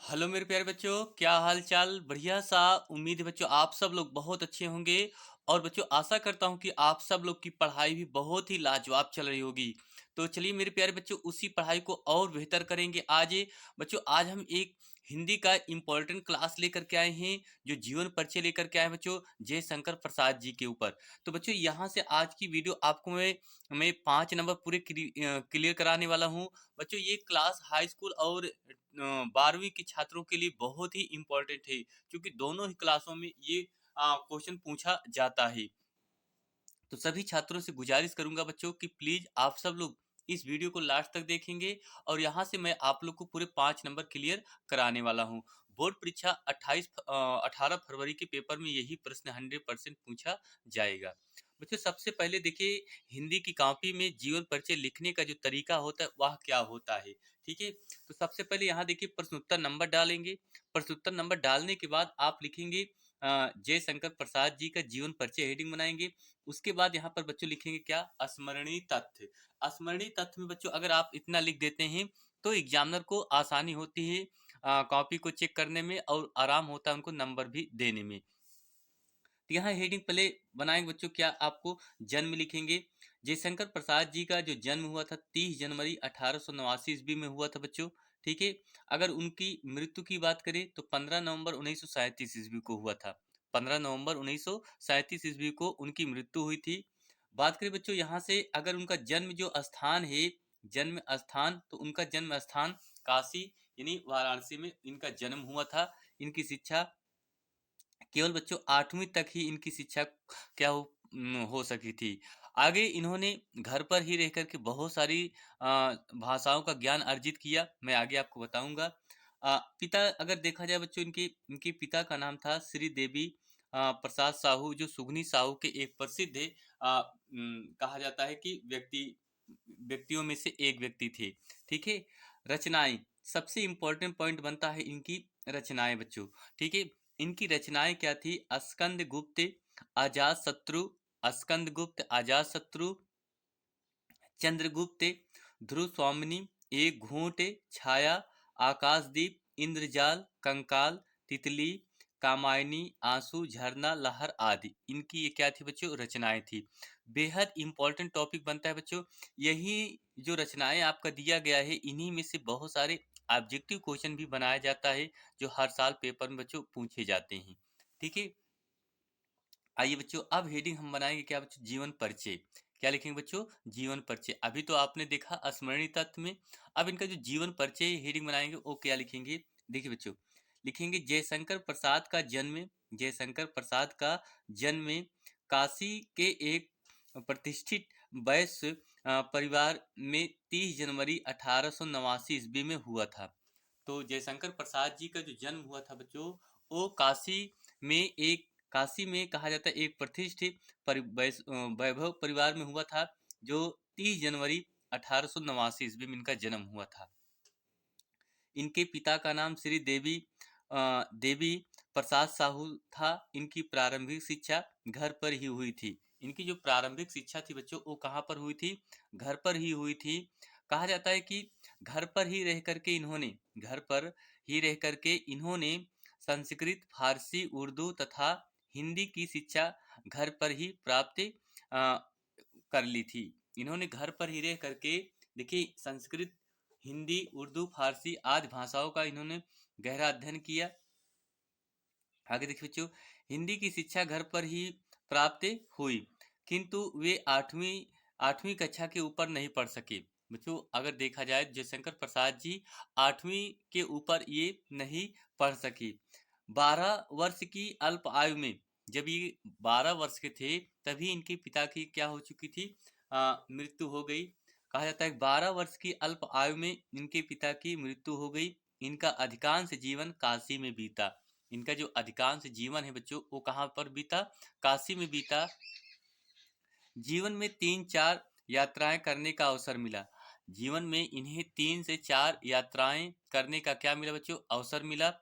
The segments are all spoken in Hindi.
हेलो मेरे प्यारे बच्चों, क्या हाल चाल। बढ़िया सा। उम्मीद है बच्चों आप सब लोग बहुत अच्छे होंगे। और बच्चों आशा करता हूं कि आप सब लोग की पढ़ाई भी बहुत ही लाजवाब चल रही होगी। तो चलिए मेरे प्यारे बच्चों उसी पढ़ाई को और बेहतर करेंगे आज। बच्चों आज हम एक हिंदी का इम्पोर्टेंट क्लास लेकर के आए हैं, जो जीवन परिचय लेकर के आए हैं बच्चों जयशंकर प्रसाद जी के ऊपर। तो बच्चों यहाँ से आज की वीडियो आपको मैं 5 नंबर पूरे क्लियर कराने वाला हूँ। बच्चों ये क्लास हाई स्कूल और 12वीं के छात्रों के लिए बहुत ही इम्पोर्टेंट है, क्योंकि दोनों ही क्लासों में ये क्वेश्चन पूछा जाता है। तो सभी छात्रों से गुजारिश करूंगा बच्चों कि प्लीज आप सब लोग इस वीडियो को लास्ट तक देखेंगे। और यहाँ से मैं आप लोग को पूरे 5 नंबर क्लियर कराने वाला हूँ। बोर्ड परीक्षा 18 फरवरी के पेपर में यही प्रश्न 100% पूछा जाएगा। बच्चों सबसे पहले देखिए, हिंदी की कॉपी में जीवन परिचय लिखने का जो तरीका होता है वह क्या होता है। ठीक है, तो सबसे पहले यहाँ देखिए प्रश्नोत्तर नंबर डालेंगे। प्रश्नोत्तर नंबर डालने के बाद आप लिखेंगे जयशंकर प्रसाद जी का जीवन परिचय, हेडिंग बनाएंगे। उसके बाद यहाँ पर बच्चों लिखेंगे क्या, स्मरणीय तथ्य। स्मरणीय तथ्य में बच्चों अगर आप इतना लिख देते हैं तो एग्जामिनर को आसानी होती है कॉपी को चेक करने में, और आराम होता है उनको नंबर भी देने में। तो यहाँ हेडिंग पहले बनाएंगे बच्चों क्या, आपको जन्म लिखेंगे। जयशंकर प्रसाद जी का जो जन्म हुआ था 30 जनवरी 1889 ईस्वी में हुआ था बच्चों। ठीक है, अगर उनकी मृत्यु की बात करें तो 15 नवंबर 1937 ईस्वी को हुआ था। 15 नवंबर 1937 ईस्वी को उनकी मृत्यु हुई थी। बात करें बच्चों यहाँ से, अगर उनका जन्म जो स्थान है, जन्म स्थान, तो उनका जन्म स्थान काशी यानी वाराणसी में इनका जन्म हुआ था। इनकी शिक्षा केवल बच्चों 8वीं तक ही इनकी शिक्षा क्या हो सकी थी। आगे इन्होंने घर पर ही रह करके बहुत सारी भाषाओं का ज्ञान अर्जित किया, मैं आगे आपको बताऊंगा। पिता अगर देखा जाए बच्चों, इनके इनके पिता का नाम था श्री देवी प्रसाद साहू, जो सुगनी साहू के एक प्रसिद्ध कहा जाता है कि व्यक्तियों में से एक व्यक्ति थे। ठीक है, रचनाएं, सबसे इंपॉर्टेंट पॉइंट बनता है इनकी रचनाएं बच्चों। ठीक है, इनकी रचनाएं क्या थी, स्कंद गुप्त, अजात शत्रु, स्कंद गुप्त, अजात शत्रु, चंद्रगुप्त, ध्रुव स्वामिनी, एक घूंट, छाया, आकाशदीप, इंद्रजाल, कंकाल, तितली, कामायनी, आंसू, झरना, लहर आदि इनकी ये क्या थी बच्चों, रचनाएं थी। बेहद इंपॉर्टेंट टॉपिक बनता है बच्चों। यही जो रचनाएं आपका दिया गया है, इन्हीं में से बहुत सारे ऑब्जेक्टिव क्वेश्चन भी बनाया जाता है, जो हर साल पेपर में बच्चों पूछे जाते हैं। ठीक है, आइए बच्चों अब हेडिंग हम बनाएंगे क्या बच्चों, जीवन परिचय। क्या लिखेंगे बच्चों, जीवन परिचय। अभी तो आपने देखा स्मरणीय तत्व में, अब इनका जो जीवन परिचय हेडिंग बनाएंगे वो क्या लिखेंगे। देखिए बच्चों, लिखेंगे जयशंकर प्रसाद का जन्म, जयशंकर प्रसाद का जन्म काशी के एक प्रतिष्ठित वैश्य परिवार में 30 जनवरी 1889 ईस्वी में हुआ था। तो जयशंकर प्रसाद जी का जो जन्म हुआ था बच्चों, वो काशी में कहा जाता है एक प्रतिष्ठित वैभव परिवार में हुआ था, जो 30 जनवरी 1889 ईस्वी में इनका जन्म हुआ था। इनके पिता का नाम श्री देवी प्रसाद साहू था। इनकी प्रारंभिक शिक्षा घर पर ही हुई थी। इनकी जो प्रारंभिक शिक्षा थी बच्चों, वो कहाँ पर हुई थी, घर पर ही हुई थी। कहा जाता है कि घर पर ही रह करके इन्होंने घर पर ही रह करके इन्होंने संस्कृत, फारसी, उर्दू तथा हिंदी की शिक्षा घर पर ही प्राप्त कर ली थी। इन्होंने घर पर ही रह करके देखिए संस्कृत, हिंदी, उर्दू, फारसी आदि भाषाओं का इन्होंने गहरा अध्ययन किया। आगे देखिए बच्चों, हिंदी की शिक्षा घर पर ही प्राप्त हुई, किंतु वे आठवीं आठवीं कक्षा के ऊपर नहीं पढ़ सके। बच्चों अगर देखा जाए जयशंकर प्रसाद जी 8वीं के ऊपर ये नहीं पढ़ सके। 12 वर्ष की अल्प आयु में, जब ये 12 वर्ष के थे तभी इनके पिता की क्या हो चुकी थी, मृत्यु हो गई। कहा जाता है 12 वर्ष की अल्प आयु में इनके पिता की मृत्यु हो गई। इनका अधिकांश जीवन काशी में बीता। इनका जो अधिकांश जीवन है बच्चों, वो कहाँ पर बीता, काशी में बीता। जीवन में 3-4 यात्राएं करने का अवसर मिला। जीवन में इन्हें 3 से 4 यात्राएं करने का क्या मिला बच्चों, अवसर मिला।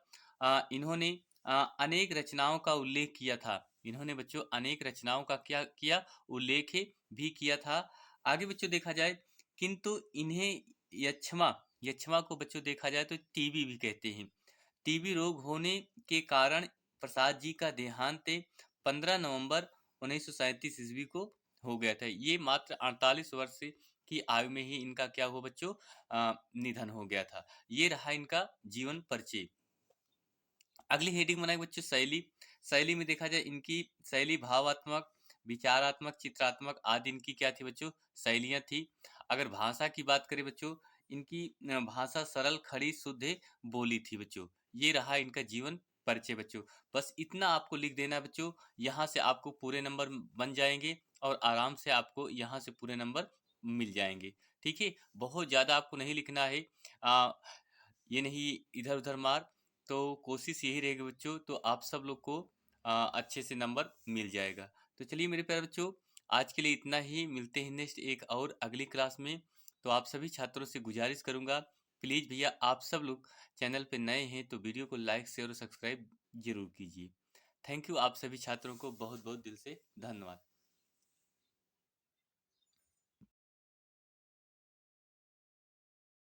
इन्होंने अनेक रचनाओं का उल्लेख किया था। इन्होंने बच्चों अनेक रचनाओं का क्या किया, उल्लेख भी किया था। आगे बच्चों देखा जाए, किंतु इन्हें यक्षमा यक्षमा को बच्चों देखा जाए तो टीबी भी कहते हैं। टीबी रोग होने के कारण प्रसाद जी का देहांत 15 नवंबर 1937 ईस्वी को हो गया था। ये मात्र 48 वर्ष की आयु में ही इनका क्या हुआ बच्चों, निधन हो गया था। ये रहा इनका जीवन परिचय। अगली हेडिंग बनाए बच्चों शैली। शैली में देखा जाए इनकी शैली भावात्मक, विचारात्मक, चित्रात्मक आदि इनकी क्या थी बच्चों, शैलियां थी। अगर भाषा की बात करें बच्चों, इनकी भाषा सरल, खड़ी, शुद्ध बोली थी बच्चों। ये रहा इनका जीवन परिचय बच्चों। बस इतना आपको लिख देना बच्चों, यहाँ से आपको पूरे नंबर बन जाएंगे और आराम से आपको यहाँ से पूरे नंबर मिल जाएंगे। ठीक है, बहुत ज्यादा आपको नहीं लिखना है, ये नहीं इधर उधर मार। तो कोशिश यही रहेगी बच्चों, तो आप सब लोग को अच्छे से नंबर मिल जाएगा। तो चलिए मेरे प्यारे बच्चों, आज के लिए इतना ही। मिलते हैं नेक्स्ट एक और अगली क्लास में। तो आप सभी छात्रों से गुजारिश करूंगा, प्लीज़ भैया आप सब लोग चैनल पे नए हैं तो वीडियो को लाइक शेयर और सब्सक्राइब जरूर कीजिए। थैंक यू, आप सभी छात्रों को बहुत बहुत दिल से धन्यवाद।